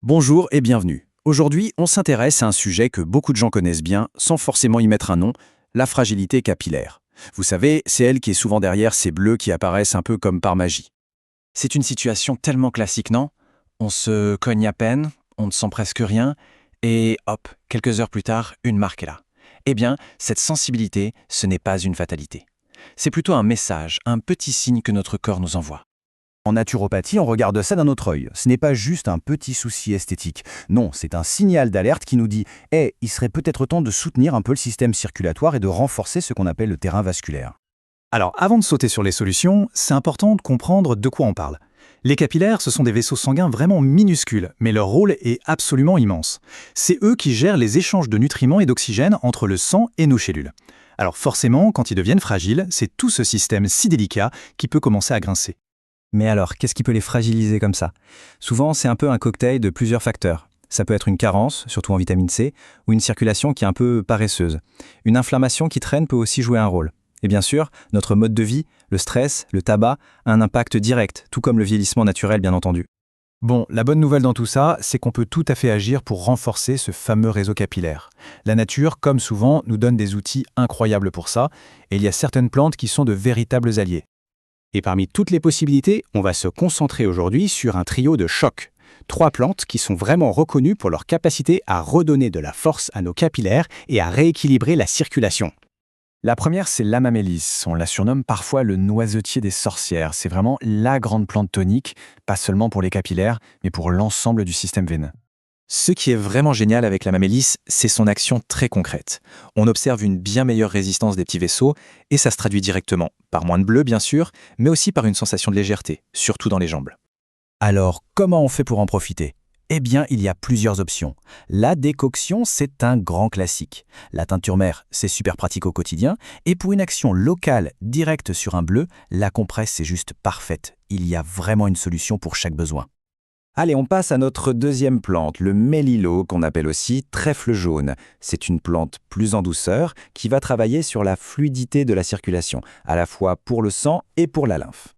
Bonjour et bienvenue. Aujourd'hui, on s'intéresse à un sujet que beaucoup de gens connaissent bien, sans forcément y mettre un nom, la fragilité capillaire. Vous savez, c'est elle qui est souvent derrière ces bleus qui apparaissent un peu comme par magie. C'est une situation tellement classique, non? On se cogne à peine, on ne sent presque rien, et hop, quelques heures plus tard, une marque est là. Eh bien, cette sensibilité, ce n'est pas une fatalité. C'est plutôt un message, un petit signe que notre corps nous envoie. En naturopathie, on regarde ça d'un autre œil. Ce n'est pas juste un petit souci esthétique. Non, c'est un signal d'alerte qui nous dit « il serait peut-être temps de soutenir un peu le système circulatoire et de renforcer ce qu'on appelle le terrain vasculaire. » Alors, avant de sauter sur les solutions, c'est important de comprendre de quoi on parle. Les capillaires, ce sont des vaisseaux sanguins vraiment minuscules, mais leur rôle est absolument immense. C'est eux qui gèrent les échanges de nutriments et d'oxygène entre le sang et nos cellules. Alors forcément, quand ils deviennent fragiles, c'est tout ce système si délicat qui peut commencer à grincer. Mais alors, qu'est-ce qui peut les fragiliser comme ça? Souvent, c'est un peu un cocktail de plusieurs facteurs. Ça peut être une carence, surtout en vitamine C, ou une circulation qui est un peu paresseuse. Une inflammation qui traîne peut aussi jouer un rôle. Et bien sûr, notre mode de vie, le stress, le tabac, a un impact direct, tout comme le vieillissement naturel bien entendu. Bon, la bonne nouvelle dans tout ça, c'est qu'on peut tout à fait agir pour renforcer ce fameux réseau capillaire. La nature, comme souvent, nous donne des outils incroyables pour ça, et il y a certaines plantes qui sont de véritables alliés. Et parmi toutes les possibilités, on va se concentrer aujourd'hui sur un trio de choc. 3 plantes qui sont vraiment reconnues pour leur capacité à redonner de la force à nos capillaires et à rééquilibrer la circulation. La première, c'est l'amamélis. On la surnomme parfois le noisetier des sorcières. C'est vraiment la grande plante tonique, pas seulement pour les capillaires, mais pour l'ensemble du système veineux. Ce qui est vraiment génial avec l'amamélis, c'est son action très concrète. On observe une bien meilleure résistance des petits vaisseaux, et ça se traduit directement par moins de bleu, bien sûr, mais aussi par une sensation de légèreté, surtout dans les jambes. Alors, comment on fait pour en profiter? Eh bien, il y a plusieurs options. La décoction, c'est un grand classique. La teinture mère, c'est super pratique au quotidien. Et pour une action locale, directe sur un bleu, la compresse, c'est juste parfaite. Il y a vraiment une solution pour chaque besoin. Allez, on passe à notre deuxième plante, le mélilo, qu'on appelle aussi trèfle jaune. C'est une plante plus en douceur qui va travailler sur la fluidité de la circulation, à la fois pour le sang et pour la lymphe.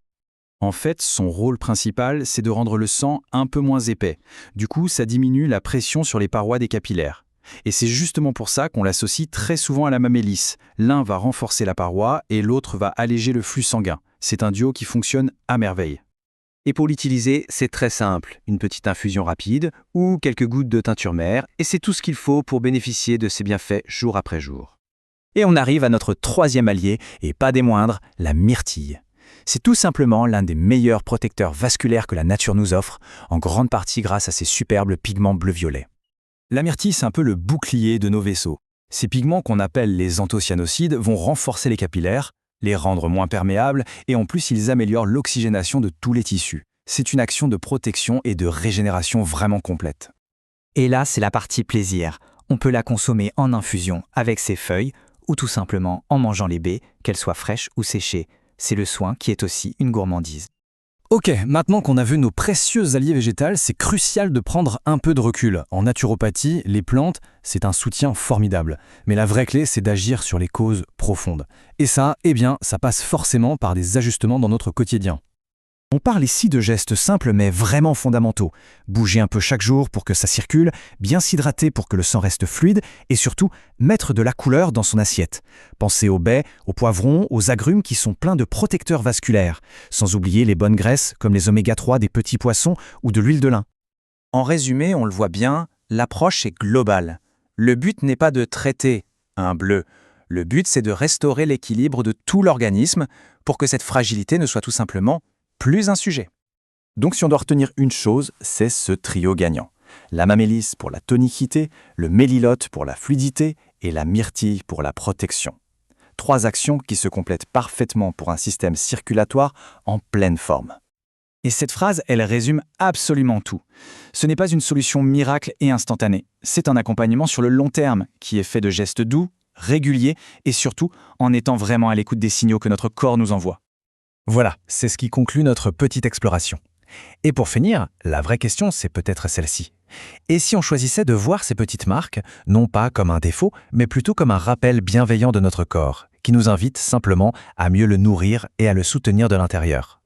En fait, son rôle principal, c'est de rendre le sang un peu moins épais. Du coup, ça diminue la pression sur les parois des capillaires. Et c'est justement pour ça qu'on l'associe très souvent à la mamélis. L'un va renforcer la paroi et l'autre va alléger le flux sanguin. C'est un duo qui fonctionne à merveille. Et pour l'utiliser, c'est très simple. Une petite infusion rapide ou quelques gouttes de teinture mère, et c'est tout ce qu'il faut pour bénéficier de ces bienfaits jour après jour. Et on arrive à notre troisième allié, et pas des moindres, la myrtille. C'est tout simplement l'un des meilleurs protecteurs vasculaires que la nature nous offre, en grande partie grâce à ses superbes pigments bleu-violet. La myrtille, c'est un peu le bouclier de nos vaisseaux. Ces pigments qu'on appelle les anthocyanosides vont renforcer les capillaires, les rendre moins perméables, et en plus ils améliorent l'oxygénation de tous les tissus. C'est une action de protection et de régénération vraiment complète. Et là, c'est la partie plaisir. On peut la consommer en infusion avec ses feuilles ou tout simplement en mangeant les baies, qu'elles soient fraîches ou séchées. C'est le soin qui est aussi une gourmandise. Ok, maintenant qu'on a vu nos précieux alliés végétales, c'est crucial de prendre un peu de recul. En naturopathie, les plantes, c'est un soutien formidable. Mais la vraie clé, c'est d'agir sur les causes profondes. Et ça, eh bien, ça passe forcément par des ajustements dans notre quotidien. On parle ici de gestes simples mais vraiment fondamentaux. Bouger un peu chaque jour pour que ça circule, bien s'hydrater pour que le sang reste fluide et surtout mettre de la couleur dans son assiette. Pensez aux baies, aux poivrons, aux agrumes qui sont pleins de protecteurs vasculaires, sans oublier les bonnes graisses comme les oméga 3 des petits poissons ou de l'huile de lin. En résumé, on le voit bien, l'approche est globale. Le but n'est pas de traiter un bleu. Le but, c'est de restaurer l'équilibre de tout l'organisme pour que cette fragilité ne soit tout simplement plus un sujet. Donc si on doit retenir une chose, c'est ce trio gagnant. La mamélis pour la tonicité, le mélilote pour la fluidité et la myrtille pour la protection. 3 actions qui se complètent parfaitement pour un système circulatoire en pleine forme. Et cette phrase, elle résume absolument tout. Ce n'est pas une solution miracle et instantanée. C'est un accompagnement sur le long terme qui est fait de gestes doux, réguliers et surtout en étant vraiment à l'écoute des signaux que notre corps nous envoie. Voilà, c'est ce qui conclut notre petite exploration. Et pour finir, la vraie question, c'est peut-être celle-ci. Et si on choisissait de voir ces petites marques, non pas comme un défaut, mais plutôt comme un rappel bienveillant de notre corps, qui nous invite simplement à mieux le nourrir et à le soutenir de l'intérieur?